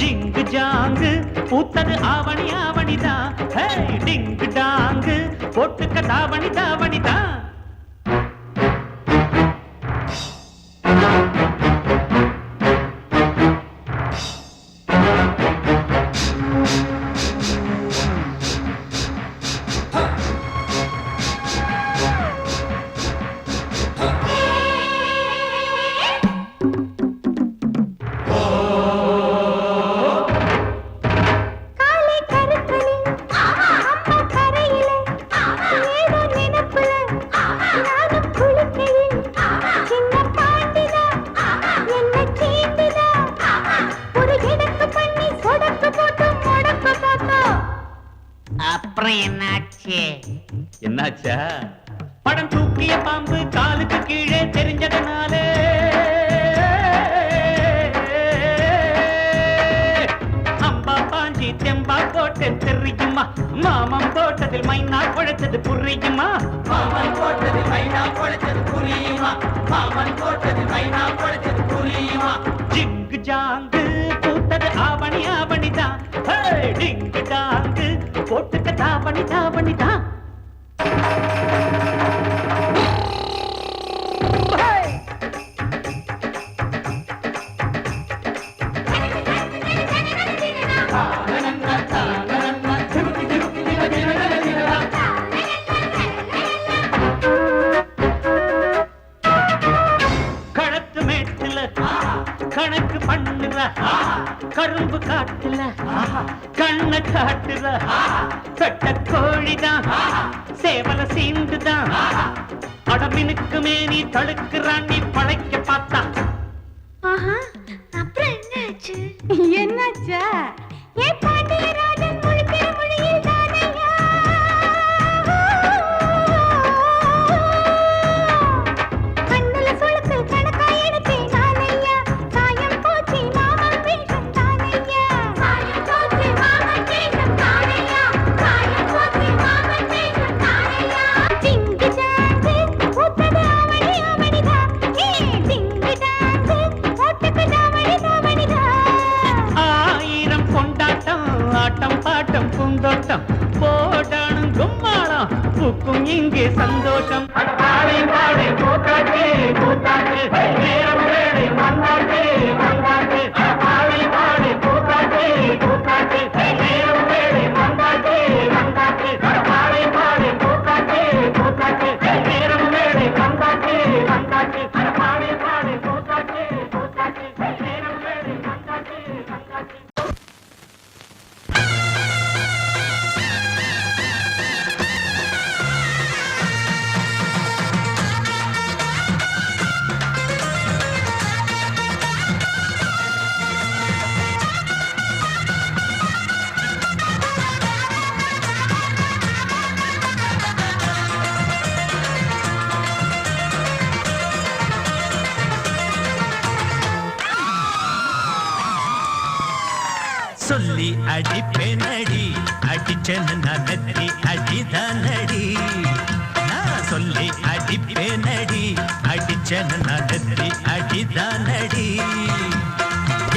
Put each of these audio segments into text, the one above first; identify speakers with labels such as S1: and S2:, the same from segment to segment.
S1: ஜிங்கு ஜாங்கு பூத்தது ஆவணி ஆவணிதான். டிங்கு டாங்கு போட்டுக்க தாவணி தாவணிதான். என்னாச்சா? படம் தூக்கிய பாம்பு காலுக்கு கீழே தெரிஞ்சதனாலே அம்பா பாஞ்சி தெம்பா போட்டு தெரியுமா? மாமம் போட்டதில் மைனா குழைச்சது புரியுமா? மாமன் போட்டதில் மைனா குழைச்சது புரியுமா? மாமன் போட்டதில் மைனா குழைச்சது புரியுமா? ஜிங்கு ஜாங்கு பூத்தது ஆவணி ஆவணிதான். டிங்கு டாங்கு போட்டுக்க தாவணி தாவணிதான். களத்து மேட்டுல கணக்கு பண்ணுற கரும்பு காட்டுல கண்ண காட்டுற பெட்ட கோழிதான் சேவல சீண்டுதான். அடமினுக்கு மேனி தடுக்கிறான் நீ பழைக்க பார்த்தா.
S2: அப்புறம் என்னாச்சு? என்னாச்சா? ஏ பாண்டியராஜன் முழிக்கிற மொழியில் தானையா கண்ணுல சொலுக்கு கணக்கா எடுத்தேன் நானையா. சாயம் போச்சு மாமன் வேஷம் தானையா. சாயம் போச்சு மாமன் வேஷம் தானையா. சாயம் போச்சு மாமன் வேஷம் தானையா. டிங்கு டாங்கு பூத்தது ஆவணி ஆவணிதான். டிங்கு டாங்கு போட்டுக்கு தாவணி தாவணிதான்.
S1: ஆயிரம் கொண்டாட்டம் ஆட்டம் பாட்டம் பூந்தோட்டம் போடணும் கும்மாளம் பூக்கும் இங்கே சந்தோஷம். பாடி பாடி கூத்தாட்டு கூத்தாட்டு நேரம் வேலை வந்தாட்டு வந்தாட்டு. பாடி பாடி கூத்தாட்டு கூத்தாட்டு நேரம் வேலை வந்தாட்டு வந்தாட்டு. பாடி பாடி கூத்தாட்டு கூத்தாட்டு நேரம் வேலை வந்தாட்டு வந்தாட்டு. பாடி பாடி கூத்தாட்டு கூத்தாட்டு நேரம் வேலை வந்தாட்டு வந்தாட்டு. சொல்லி அடிப்பேனடி அடிச்சனு நதி அடிதானடி. நான் சொல்லி அடிப்பேனடி அடிச்சனு நதி அடிதானடி.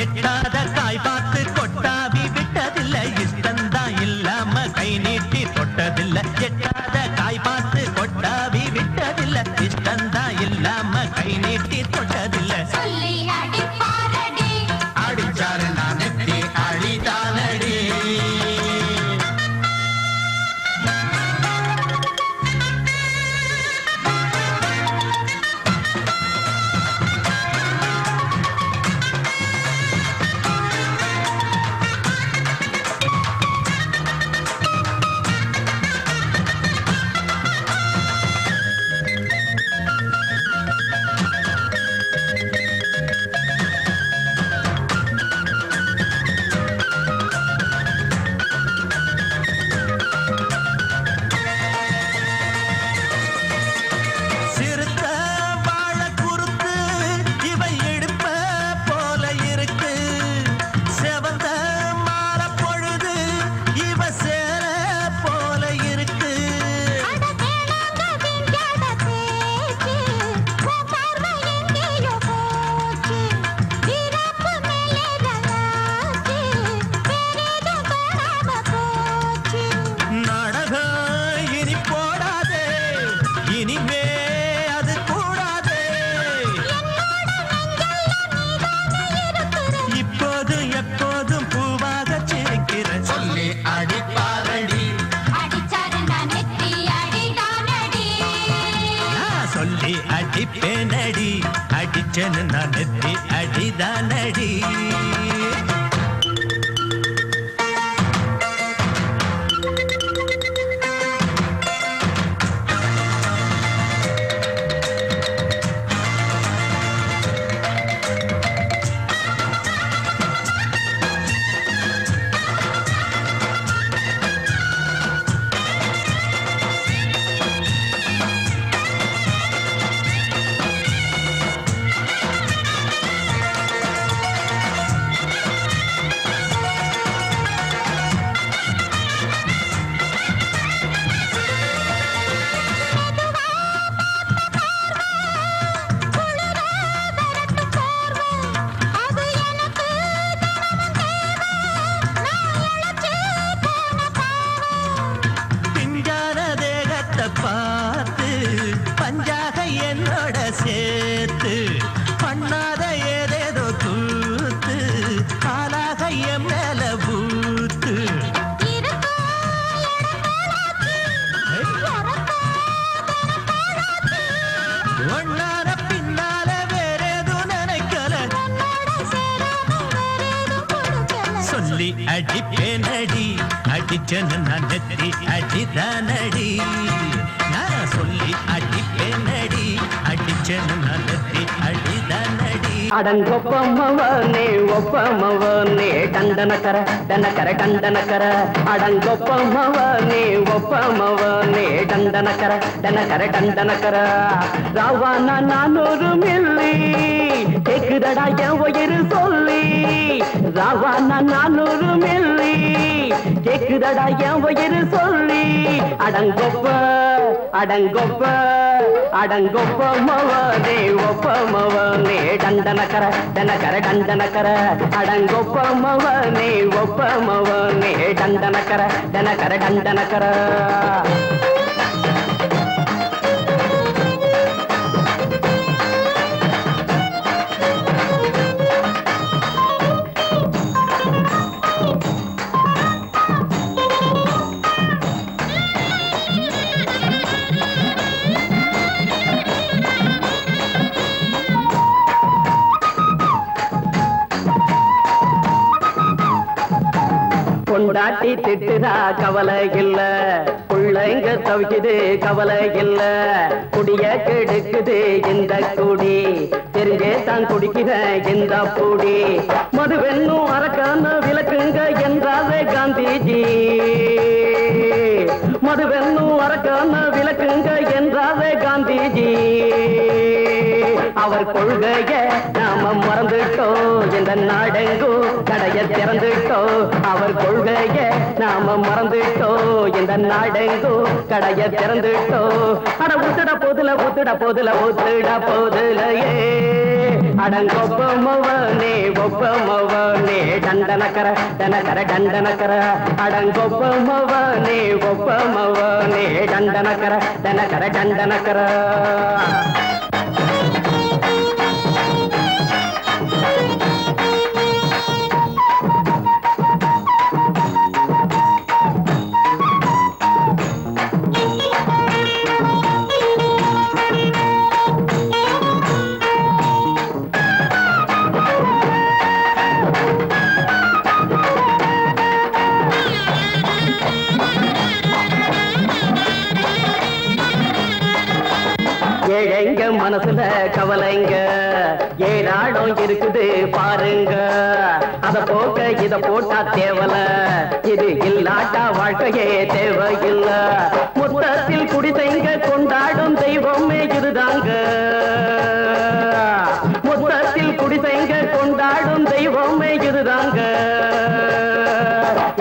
S1: எட்டாத காய் பார்த்து கொட்டாவி விட்டதில்லை. இஷ்டந்தான் இல்லாம கை நீட்டி தொட்டதில்லை. எட்டாத காய் பார்த்து கொட்டாவி விட்டதில்லை. இஷ்டந்தான் இல்லாம கை நீட்டி தொட்டதில்லை.
S2: சொல்லி அடிப்பாரடி
S1: அடிச்சாரு நான் நெத்தி அழிதானடி. அடிச்சேன்னு நான் நெத்தி அடிதானடி. பார்த்து பஞ்சாக என்னோட சேர்த்து பண்ணாத ஏதேதோ கூத்து ஆளாக என் மேல பூத்து ஒன்னார பின்னால வேறேதோ நினைக்கல சொல்லி அடிப்பேனடி அடிச்சன்னு நான் நெத்தி அடிதானடி. நான் சொல்லி அடிப்பேனடி அடிச்சன்னு நான் நெத்தி அடிதானடி.
S3: அடங்கொப்பமவனே ஒப்பமவனே டண்டனக்கர டனக்கர டண்டனக்கர அடங்கொப்பமவனே ஒப்பமவனே டண்டனக்கர டனக்கர டண்டனக்கர ராவானா 400 மில்லி கேக்குதடா என் உயிர் சொல்லி ராவானா 400 மில்லி கேக்குதடா என் உயிர் சொல்லி அடங்கொப்ப அடங்கொப்ப அடங்கொப்பமவனே ஒப்பமவனே டண்டனக்கர டனக்கர டண்டனக்கர அடங்கொப்பமவனே ஒப்பமவனே டண்டனக்கர டனக்கர டண்டனக்கர கொண்டாட்டி திட்டுதா கவலை இல்ல பிள்ளைங்க தவிக்குது கவலை இல்ல குடிய கெடுக்குது இந்த குடி தெரிஞ்சே தான் குடிக்கிற இந்த பூடி மதுவென்னும் அரக்கான விளக்குங்க என்றாலே காந்திஜி மதுவென்னும் அரக்கான விளக்குங்க என்றாலே காந்திஜி அவர் கொள்கைய நாம மறந்துட்டோம் இந்த நாடெங்கும் கடைய திறந்துட்டோம் அவர் கொள்கைய நாம மறந்துட்டோம் இந்த நாடெங்கும் கடைய திறந்துட்டோம் அட ஊத்துட போதுல ஊத்துட போதுல ஊத்துட போதுலையே அடங்கொப்பமவனே ஒப்பமவனே டண்டனக்கர டனக்கர டண்டனக்கர அடங்கொப்பமவனே ஒப்பமவனே டண்டனக்கர டனக்கர டண்டனக்கர ஏழைங்க மனசுல கவலைங்க ஏராளம் இருக்குது பாருங்க அத போக்க இத போட்டா தேவல இது இல்லாட்டா வாழ்க்கையே தேவையில்ல மொத்தத்தில் குடிசைங்க கொண்டாடும் தெய்வமே இதுதாங்க மொத்தத்தில் குடிசைங்க கொண்டாடும் தெய்வமே இதுதாங்க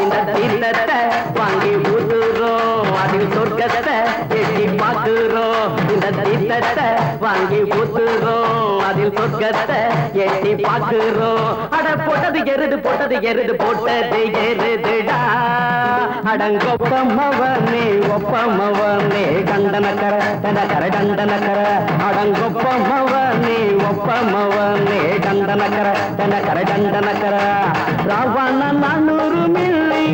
S3: இந்த தீர்த்தத்தை வாங்கி ஊத்துறோம் அதில் சொர்க்கத்தை எட்டி பார்க்கிறோம் இந்த தீர்த்தத்தை வாங்கி ஊத்துறோம் அதில் சொர்க்கத்தை எட்டி பார்க்கிறோம் அட போட்டது எருது போட்டது எருதுடா அடங்கொப்பமவனே ஒப்பமவனே கண்டனக்கர டனக்கர டண்டனக்கர அடங்கொப்பமவனே ஒப்பமவனே கண்டனக்கர டனக்கர டண்டனக்கர ராவானா 400 மில்லி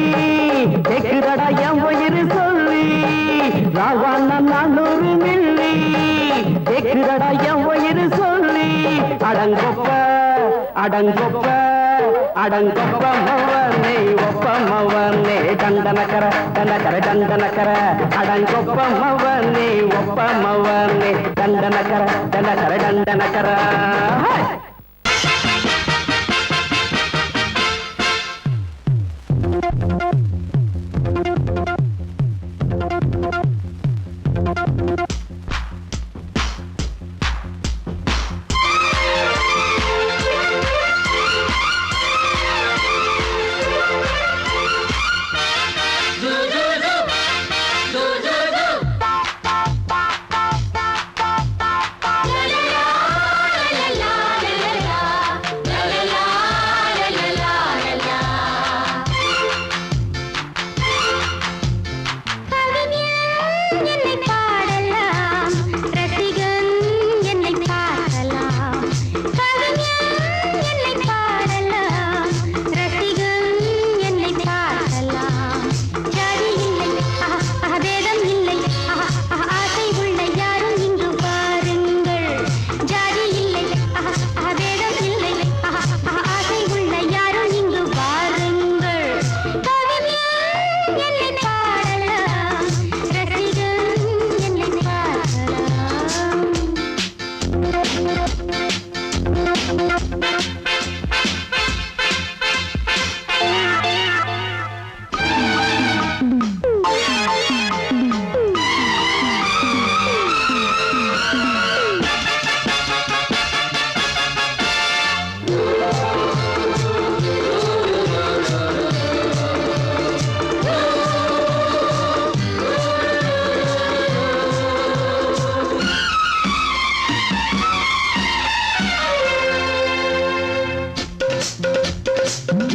S3: கேக்குதடா என் உயிர் சொல்லி ராவானா 400 மில்லி கேக்குதடா என் உயிர் சொல்லி அட அடங்கொப்ப அடங்கொப்ப அடங்கொப்ப மவனே ஒப்ப மவனே டண்டனக்கர டண்டக்கர டண்டனக்கர அடங்கொப்ப மவனே ஒப்ப மவனே டண்டனக்கர டண்டக்கர டண்டனக்கர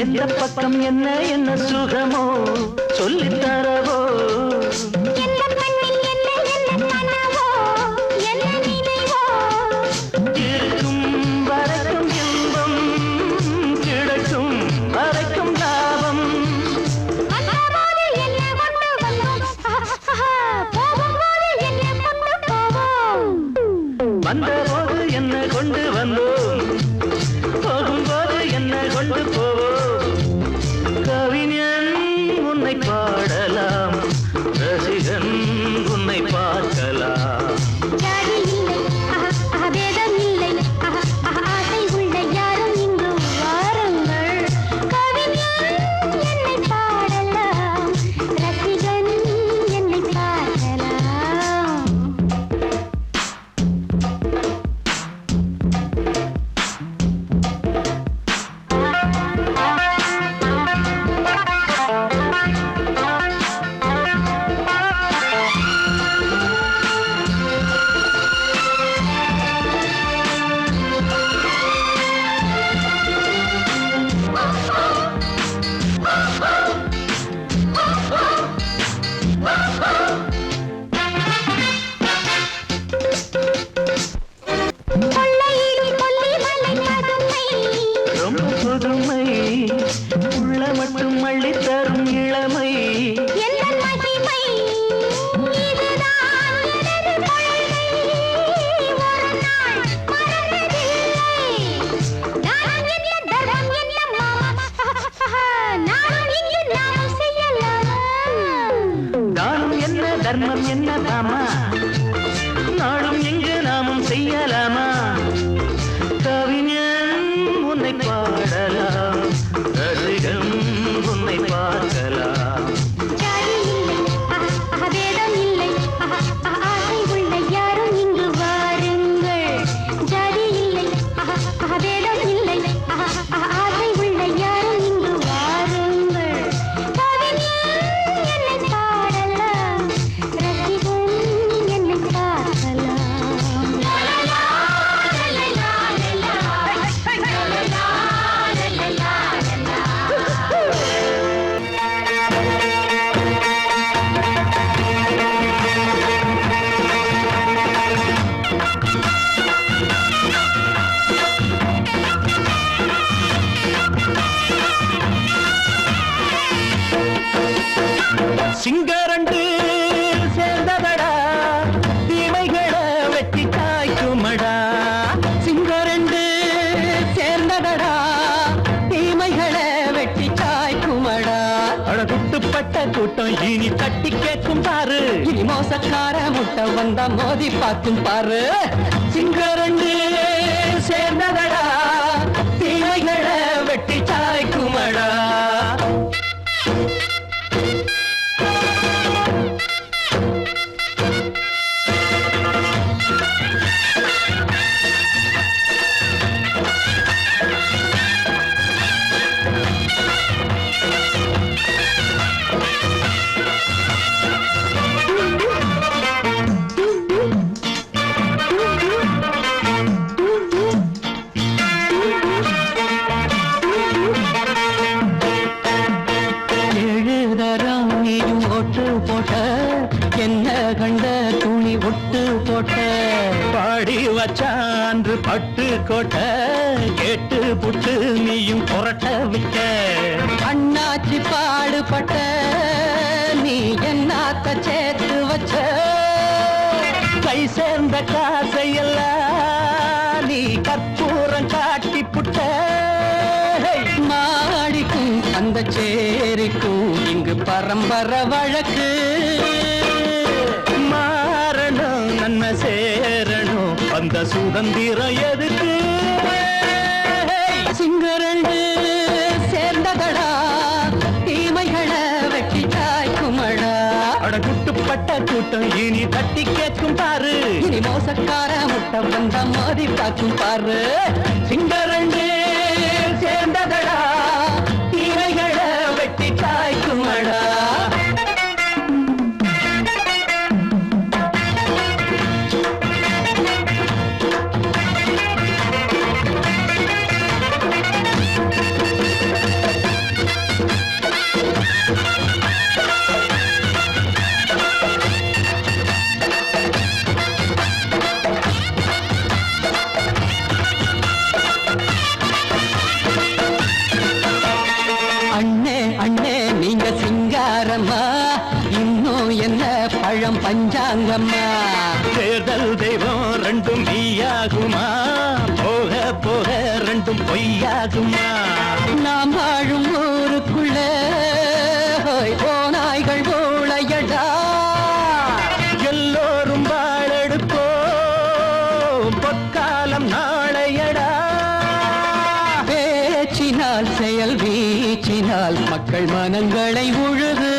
S3: எந்த பக்கம் என்ன என்ன சுகமோ சொல்லித்தரவோ இருக்கும் வரைக்கும் இன்பம் கிடைக்கும் வரைக்கும் லாபம் வந்தபோது என்ன கொண்டு வந்தோம் போகும்போது என்ன கொண்டு போவோம் கவிஞன் உன்னை பாடலாம் ரசிகன் உன்னை பார்க்கலாம் புதுமை உள்ள மட்டும் அள்ளி தரும் இளமை தானம் என்ன தர்மம் என்ன தாமா நாளும் எங்கு நாமும் செய்யலாமா கவிஞன் உன்னை பாடலாம் ரசிகன் உன்னை பார்க்கலாம் சிங்கரண்டு சேர்ந்ததடா தீமைகளை வெட்டி காய்க்குமடா சிங்கரண்டு
S1: குட்டுப்பட்ட கூட்டம் இனி தட்டி கேட்கும் பாரு,
S3: இனி மோசக்கார முட்டை வந்தா மோதி பார்க்கும் பாரு.
S1: சிங்கரண்டு சேர்ந்ததடா தீமைகளை வெட்டி சாய்க்குமடா. பாடி வச்சான்று பட்டு கோட்ட கேட்டு புட்டு நீயும் புரட்ட விட்ட.
S3: அண்ணாச்சி பாடுபட்ட நீ என்னாத்த சேர்த்து வச்ச.
S1: கை சேர்ந்த காசையெல்லாம் நீ கற்பூரம் காட்டி புட்ட.
S3: மாடிக்கும் அந்த சேரிக்கும் இங்கு பரம்பரை வழக்கு.
S1: மாறணும் நன்மை சேரணும் அந்த சுதந்திரம் எதுக்கு.
S3: சிங்கரண்டு சேர்ந்ததடா தீமைகளை வெட்டி சாய்க்குமடா.
S1: அட குட்டுப்பட்ட கூட்டம் இனி தட்டி கேட்கும் பாரு,
S3: இனி மோசக்கார முட்டை வந்த மோதி பார்க்கும் பாரு.
S1: சிங்கரண்டு சேர்ந்ததடா தீமைகளை வெட்டி சாய்க்குமடா.
S3: பழம் பஞ்சாங்கம்மா.
S1: தேர்தல் தெய்வம் ரெண்டும் மெய்யாகுமா, போக போக ரெண்டும் பொய்யாகுமா.
S3: நாம் வாழும் ஊருக்குள்ள ஓநாய்கள் ஊழையடா.
S1: எல்லோரும் வாழெடுப்போ பொற்காலம் நாளையடா.
S3: பேச்சினால் செயல் வீச்சினால் மக்கள் மனங்களை உழுது.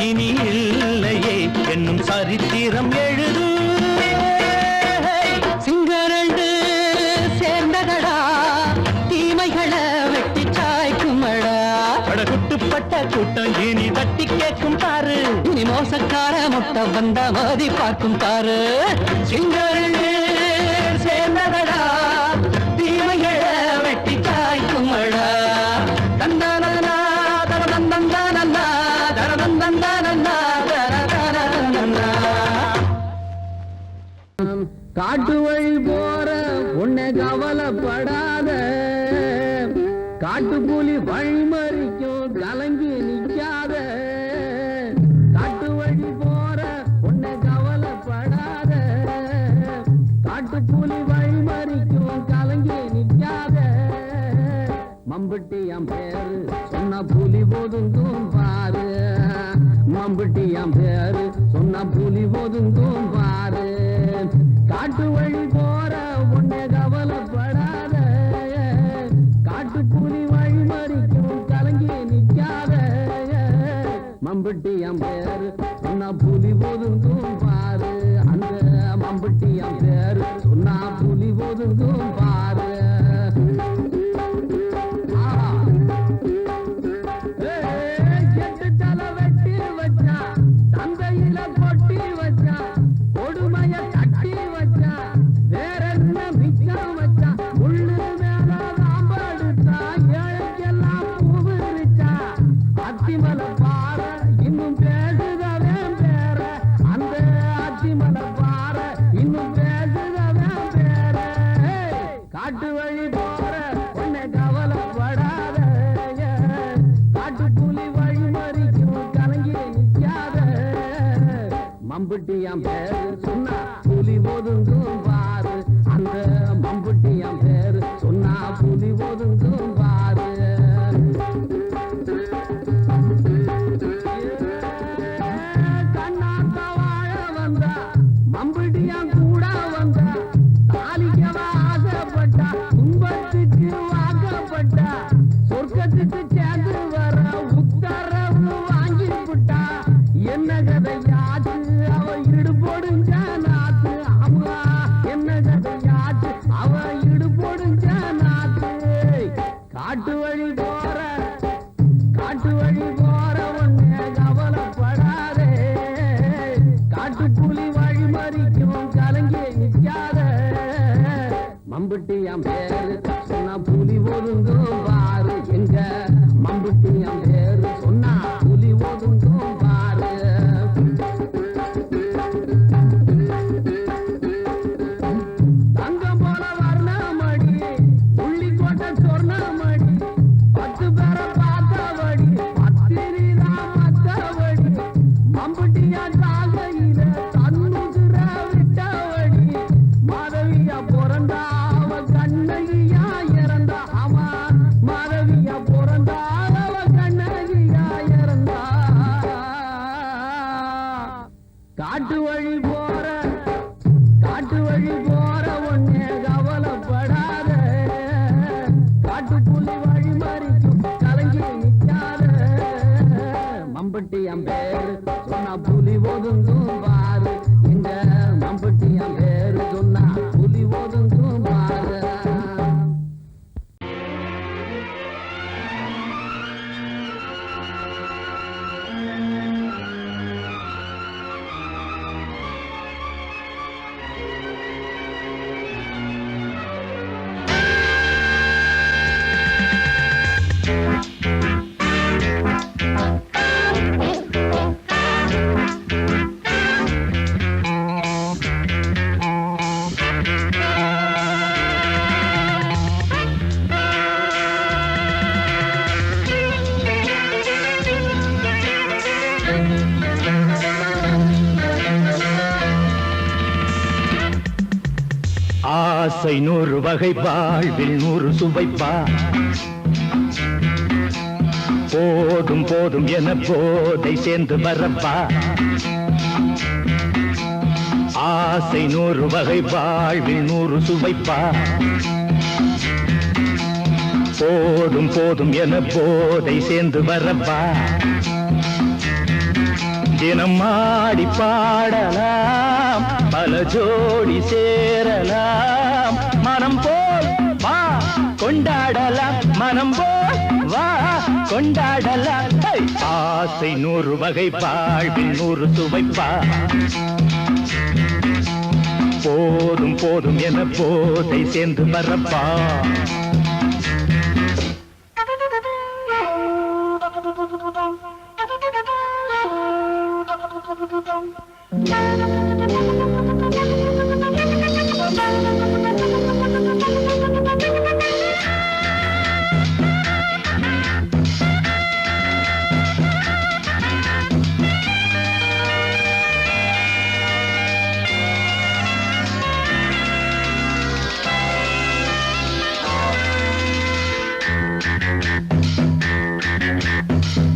S1: இனி இல்லையே என்னும் சரித்திரம் எழுது.
S3: சிங்கரண்டு சேர்ந்ததடா தீமைகளை வெட்டி சாய்க்குமடா.
S1: குட்டுப்பட்ட கூட்டம் இனி தட்டி கேட்கும் பாரு,
S3: இனி மோசக்கார முட்டை வந்த மோதி பார்க்கும் பாரு.
S1: சிங்கரண்டு சேர்ந்ததடா தீமைகளை வெட்டி சாய்க்குமடா. தந்தானா தரதந்தந்தானா
S3: காட்டு வழி போற உன்னை கவலைப்படாத. காட்டு புலி வழிமறிக்கும் கலங்கி நிற்காத. காட்டு வழி போற உன்னை கவலைப்படாத. காட்டு புலி வழிமறிக்கும் கலங்கி நிற்காத. மம்பட்டி என் பேரு சொன்ன புலி ஒதுங்கும் பாரு. மம்பட்டி என் பேரு சொன்ன புலி ஒதுங்கும் பாரு. காட்டு வழி போற உன்னை கவலைப்படாத. காட்டு புலி வழி மறிக்கும் கலங்கி நிற்காத. மம்பட்டி என் பேரு சொன்ன புலி ஒதுங்கும் பாரு. அந்த மம்பட்டி என் பேரு சொன்ன புலி ஒதுங்கும் பாரு. மம்புட்டியாம் பேரு சொன்னா புலி ஒதுங்கும் பாரு. அந்த மம்புட்டியாம் பேரு சொன்னா புலி ஒதுங்கும் பாரு. காட்டு வழி போற ஒண்ணு கவலைப்படாதே காட்டு புலி வழி மறிக்கும் கலங்கி நிற்காத மம்புட்டியாம் பேரு சொன்னா புலி ஒதுங்கும் பாரு எங்க மம்புட்டியாம் பேரு சொன்னா புலி ஒதுங்கும் பாரு தங்கம் போல வர்ணமடி உள்ளி கோட்டை சொர்ணமடி 10 பேரை பார்த்தவடி பத்திரிதான் மத்தவடி மம்புட்டியா தாகையில தன்னுகிற விட்டவடி மாதவியா பிறந்தாவ கண்ணகியா இறந்தா ஆமா மாதவியா பிறந்தாவ கண்ணகியா இறந்தா காட்டு வழி போற ஒண்ணே கவலைப்படாத காட்டு புலி வழி மறிக்கும் கலங்கி நிற்காத மம்பட்டி அம்பேரு சொன்னா புலி ஒதுங்கும் பாரு இந்த மம்பட்டி அம்பேரு சொன்னா புலி ஒதுங்கும் பாரு
S1: ஆசை 100 வகை வாழ்வில் 100 சுவைப்பா போதும் போதும் என போதை சேர்ந்து வரப்பா ஆசை 100 வகை வாழ்வில் 100 சுவைப்பா போதும் போதும் என போதை சேர்ந்து வரப்பா தினம் ஆடி பாடலாம் பல ஜோடி சேரலாம் மனம் போல் வா கொண்டாடலாம் மனம் போல் வா கொண்டாடலாம் ஆசை 100 வகை வாழ்வில் 100 சுவைப்பா போதும் போதும் என போதை சேர்ந்து வரப்பா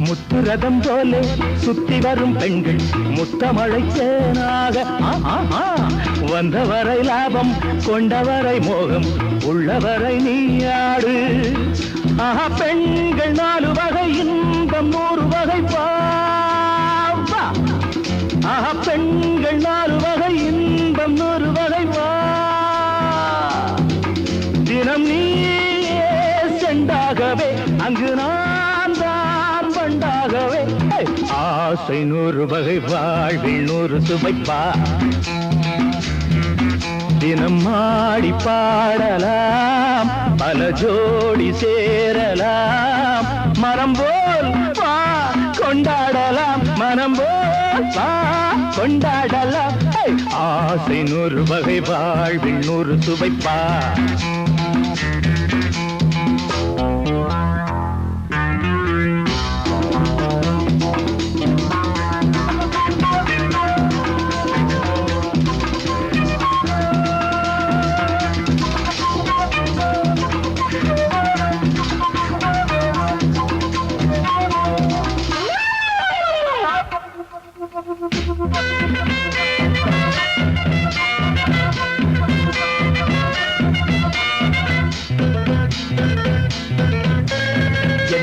S1: முத்துரதம் போலே சுத்தி வரும் பெண்கள் முத்தமழை தேனாக வந்தவரை லாபம் கொண்டவரை மோகம் உள்ளவரை நீயாடு பெண்கள் 4 வகை இன்பம் 100 வகை பாவா பெண்கள் 4 வகை இன்பம் 100 வகை வா தினம் நீயே செண்டாகவே அங்கு நான் தான் வண்டாகவே ஆசை 100 வகை வாழ்வில் 100 சுவைப்பா தினம் ஆடி பாடலாம் பல ஜோடி சேரலாம் மனம் போல் வா கொண்டாடலாம் மனம் போல் வா கொண்டாடலாம் ஆசை 100 வகை வாழ்வில் 100 சுவைப்பா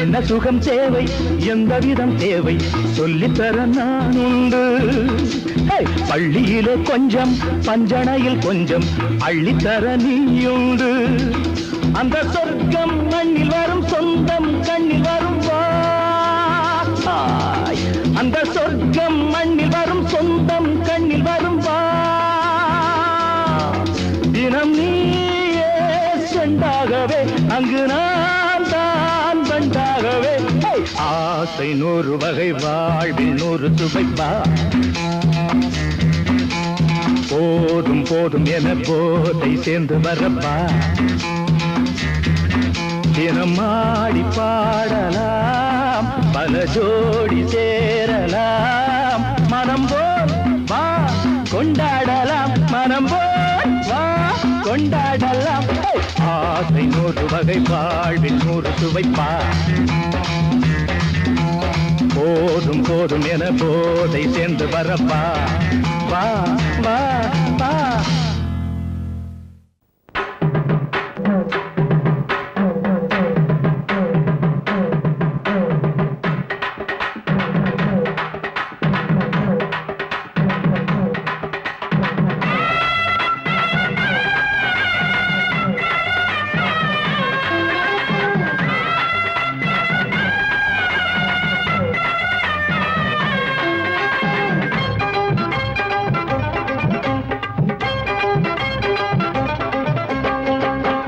S1: என்ன சுகம் தேவை எந்த விதம் தேவை சொல்லித்தர நான் உண்டு பள்ளியிலே கொஞ்சம் பஞ்சனையில் கொஞ்சம் அள்ளித்தர நீயுண்டு
S3: அந்த சொர்க்கம் மண்ணில் வரும் சொந்தம் கண்ணில் வரும் வா அந்த சொர்க்கம் மண்ணில் வரும் சொந்தம் கண்ணில் வரும் வா தினம் நீயே செண்டாகவே அங்கு நான் தான் பண்டாகவே ஆசை 100 வகை வாழ்வில் 100 சுவைப்பா போதும் போதும் என போதை சேர்ந்து வரப்பா தினம் ஆடி பாடலாம் பல ஜோடி சேரலாம் மனம் போல் வா கொண்டாடலாம் மனம் போல் வா கொண்டாடலாம் ஆசை 100 வகை வாழ்வில் 100 சுவைப்பா போதும் போதும் என போதை சேர்ந்து வரப்பா வா வா வா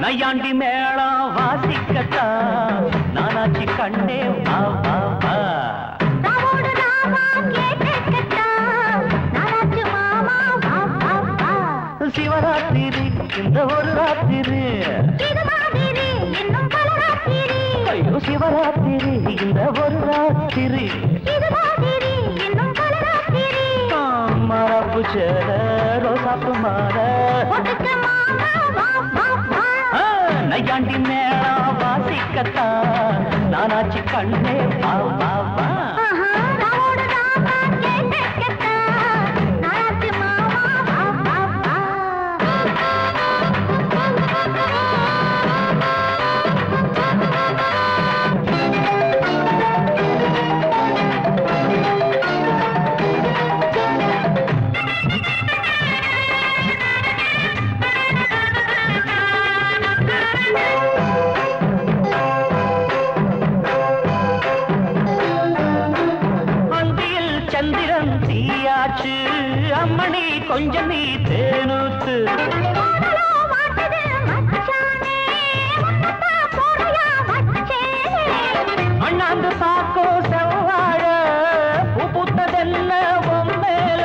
S3: நையாண்டி மேளம் வாசிக்கத்தான் நானாச்சி கண்டே வா வா வா
S2: ராவோடு ராவா கேட்கத்தான் நானாச்சு மாமா வா வா வா
S3: சிவராத்திரி இந்த ஒரு ராத்திரி
S2: இது மாதிரி இன்னும் பல ராத்திரி
S3: ஐயோ சிவராத்திரி இந்த ஒரு ராத்திரி
S2: இது மாதிரி இன்னும் பல ராத்திரி
S3: மரப்பு சேர ரோசாப்பு மாற
S2: ஒட்டுக்க மாமா வா வா வா
S3: நையாண்டி மேளம் வாசிக்கத்தான் நானாச்சி கண்ணே வா வா வா
S2: ராவோடு ராவா கேட்கத்தான் நானாச்சு மாமா வா வா வா
S3: அந்தியில் சந்திரன் தீயாச்சு அம்மணி கொஞ்சம் நீ தேனூத்து
S2: போடலோ வாட்டது மச்சானே உன்னதா போறையா வச்சே
S3: அண்ணாந்து பாக்கோ செவ்வாழ பூ பூத்ததென்ன பொம்மேல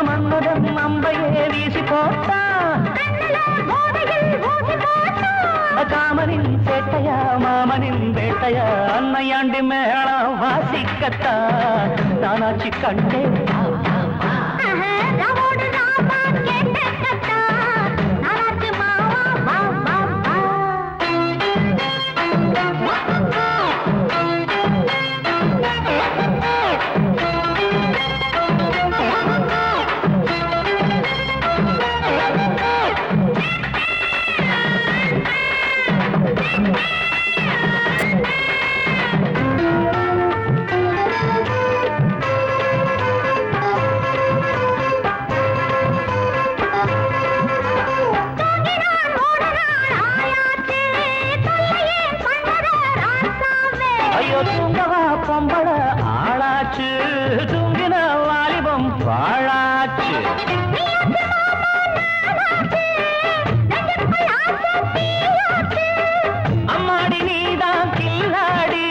S3: மன்மதன் அம்பையே வீசி போட்டா காமனின் சேட்டையா மாமனின் வேட்டையா அன்னையாண்டி மேளம் வாசிக்கத்தான் நானாச்சி கண்டே
S2: ராவோடு ராவா கேட்கத்தான் நானாச்சு மாமா வா வா வா
S3: ஐயோ தூங்கவா பொம்பள ஆளாச்சு தூங்கின வாலிபம் வாழாச்சு அம்மாடி நீதான் கில்லாடி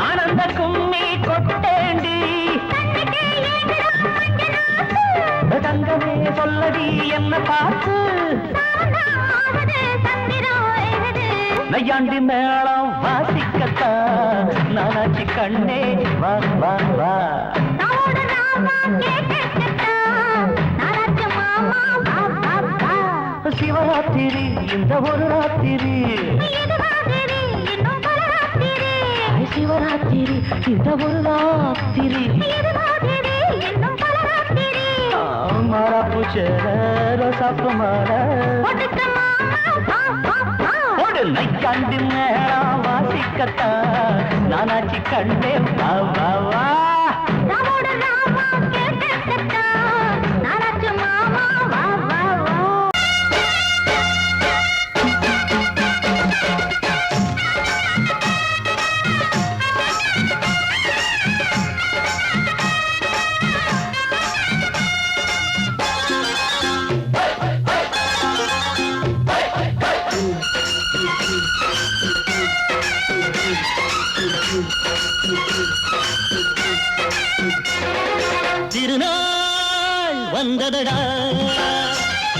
S3: ஆனந்த கும்மி கொட்டேண்டி தங்கமே சொல்லடி என்ன பார்த்து நையாண்டி மேளம் வாசிக்கத்தான் நானாச்சி கண்ணே வா வா வா சிவராத்திரி இந்த ஒரு ராத்திரி சிவராத்திரி இந்த ஒரு ராத்திரி மரப்பு சேர ரோசாப்பு மாற ஒரு நைக்காண்டி மேளம் வாசிக்கத்தான் நானாச்சி கண்டே வா வா வா வந்ததடா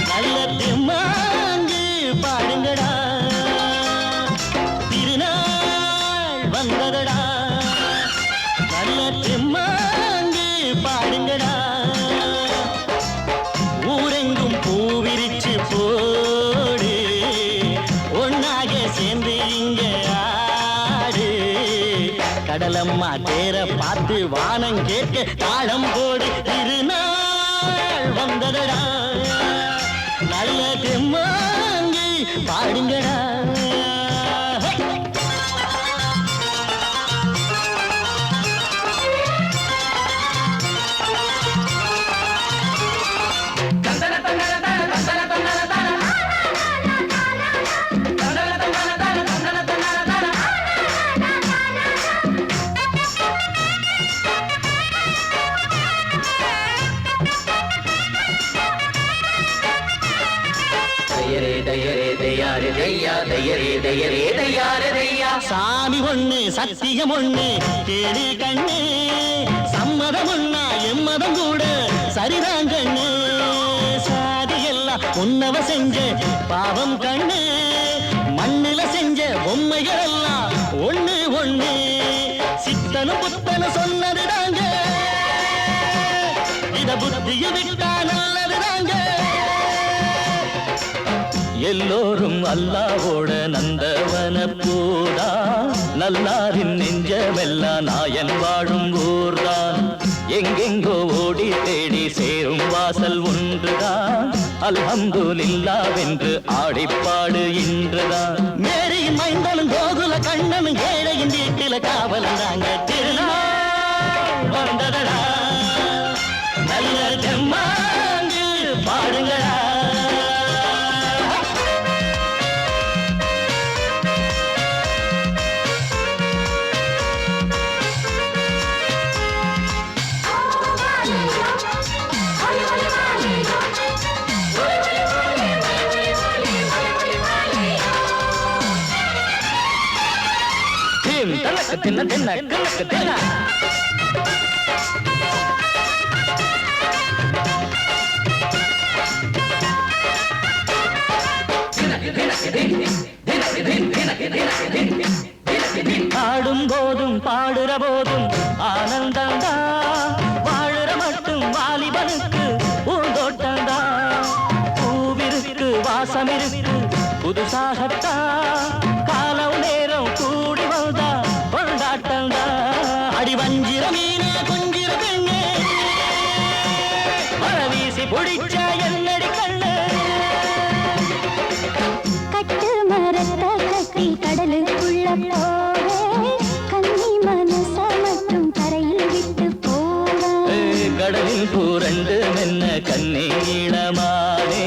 S3: நல்ல தெம்மாங்கு பாடுங்கடா திருநாள் வந்ததடா நல்ல தெம்மாங்கு பாடுங்கடா ஊரெங்கும் பூவிரிச்சு போடு ஒன்னாக சேர்ந்து இங்க ஆடு கடலம்மா தேர பார்த்து வானம் கேட்க தாளம் போடு திருநாள் வந்ததடா நல்ல தெம்மாங்கி பாடுங்கடா சாமி ஒண்ணு சத்தியம் ஒண்ணு கேடு கண்ணு சம்மதம் ஒண்ணா எம்மதம் கூட சரிதான் கண்ணு சாதி எல்லாம் உன்னவ செஞ்ச பாவம் கண்ணு மண்ணில செஞ்ச பொம்மைகள் எல்லாம் ஒண்ணு ஒண்ணு சித்தனும் புத்தனும் சொன்னதுதாங்க இத புத்திய விட்டா நல்லதுதாங்க எல்லோரும் அல்லாவோட நந்தவன பூதா நல்லாரின் நெஞ்சமெல்லாம் நாயன் வாழும் ஊர்தான் எங்கெங்கோ ஓடி தேடி சேரும் வாசல் ஒன்றுதான் அல்ஹம்துலில்லாஹ்வென்று ஆடிப்பாடு இன்றுதான் மேரியின் மைந்தனும் கோகுல கண்ணனும் ஏழையின் வீட்டில காவலும் தாங்க திருநாள் வந்ததடா நல்ல தெம்மாங்கு பாடுங்களா தின்ன தின்ன கணக்கு தின்ன ஆடும் போதும் பாடுற போதும் ஆனந்தந்தா வாழுற மட்டும் வாலிபனுக்கு பூந்தோட்டந்தா பூவிருக்கு வாசம் இருக்கு புதுசாகத்தா காலம் நேரம் கூடி வந்தா கொண்டாட்டந்தா அடி வஞ்சிர மீனே கொஞ்சிர பெண்ணே மழ வீசி பிடிச்ச என்னடி கண்ணு
S2: கட்டு மரத்த கட்டி கடலுக்குள்ள போவே கன்னி மனச மட்டும் கரையில் விட்டு போவே
S3: கடலில் பூரண்டு மென்ன கண்ணீளமானே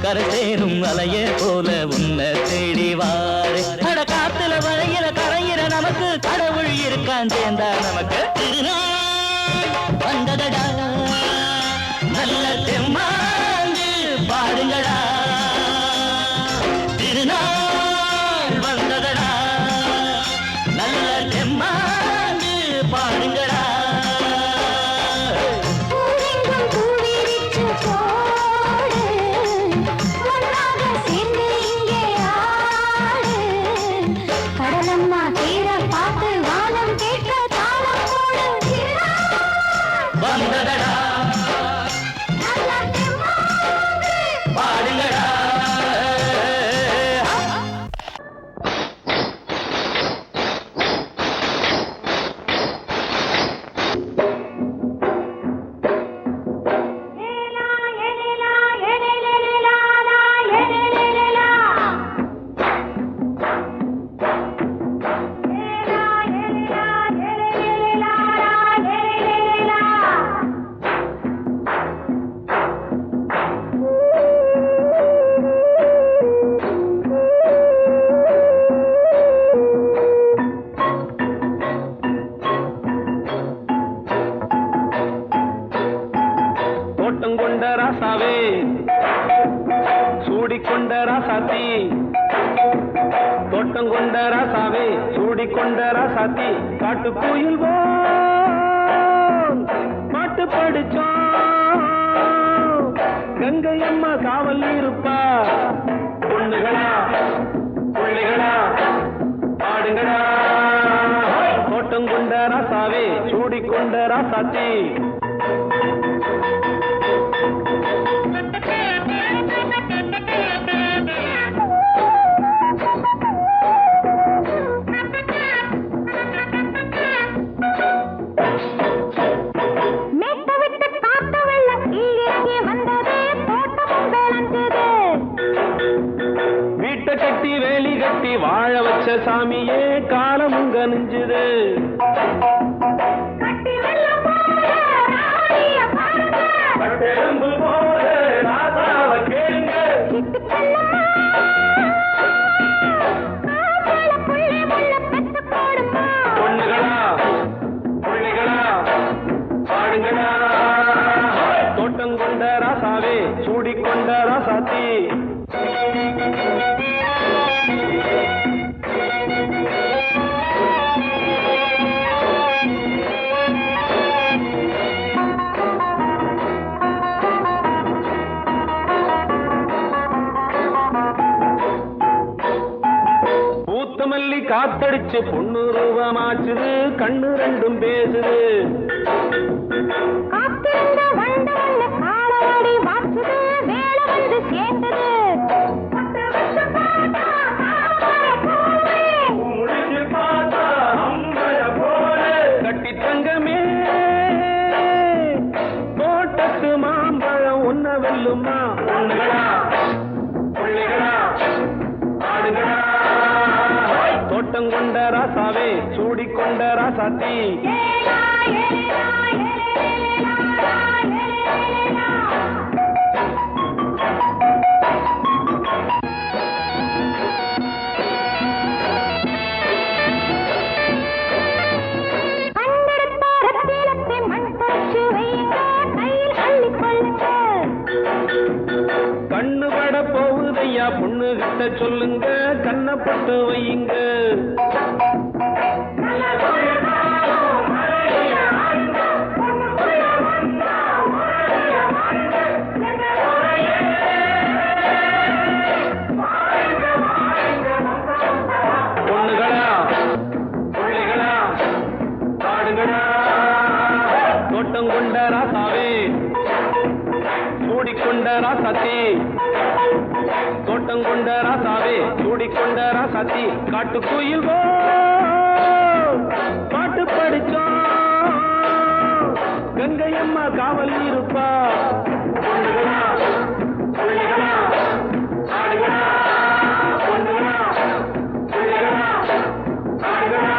S3: கரை சேரும் அலைய போல உன்ன தேடி வாரே அட காத்துல வரையில கரையிற நமக்கு கடவுள் இருக்கான் சேர்ந்தா நமக்கு திருநாள் வந்ததடா நல்ல தெம்மாங்கு பாடுங்கடா திருநாள் வந்ததடா நல்ல தெம்மாங்கு பாடுங்கடா
S2: பூவெங்கும் பூவிரிச்சு போடு ஒன்னாக சேர்ந்து இங்கே ஆடு கடலம்மா தீர பார்த்து வானம் கேட்க தாளம் போடு
S3: வந்ததடா
S2: நல்ல தெம்மாங்கு
S3: பாடுங்கடா தோட்டம் கொண்ட ராசாவே சூடிக்கொண்ட ராசாத்தி தோட்டம் கொண்ட ராசாவே சூடிக்கொண்ட ராசாத்தி காட்டு கோயில் பாட்டு படிச்சோம்
S4: கங்கை அம்மா காவல் இருப்பா. பொண்ணுகளா பிள்ளைகளா ஆடுங்களா, தோட்டம் கொண்ட ராசாவே சூடிக்கொண்ட ராசாத்தி. வீட்டை கட்டி வேலி கட்டி வாழ வச்ச சாமியே காலமுங்க நெஞ்சுது. பொண்ணுகளா பிள்ளைகளா ஆடுங்களா, தோட்டம் கொண்ட ராசாவே சூடிக்கொண்ட ராசாத்தி. பூத்தமல்லி காத்தடிச்சு பொண்ணு ரூபமாச்சுது, கண்ணு ரெண்டும் பேசுது. கட்டி தங்கமே தோட்டத்து மாம்பழம் உன்ன வெல்லுமா. பொண்ணுகளா பிள்ளைகளா ஆடுகளா, தோட்டம் கொண்ட ராசாவே சூடிக்கொண்ட ராசாத்தி. கண்ணு பட போகுதையா பொண்ணு கிட்ட சொல்லுங்க, கண்ணப்பட்டு வையுங்க. பொண்ணுகளா பிள்ளைகளா ஆடுங்களா, தோட்டம் கொண்ட ராசாவே சூடிக்கொண்ட ராசாத்தி. தோட்டம் கொண்ட ராசாவே சூடிக்கொண்ட ராசாத்தி. காட்டுக்குயில் பாட்டு படிச்சோம், கங்கை அம்மா காவல் இருப்பா. பொண்ணுகளா பிள்ளைகளா ஆடுகளா, பொண்ணுகளா பிள்ளைகளா ஆடுகளா.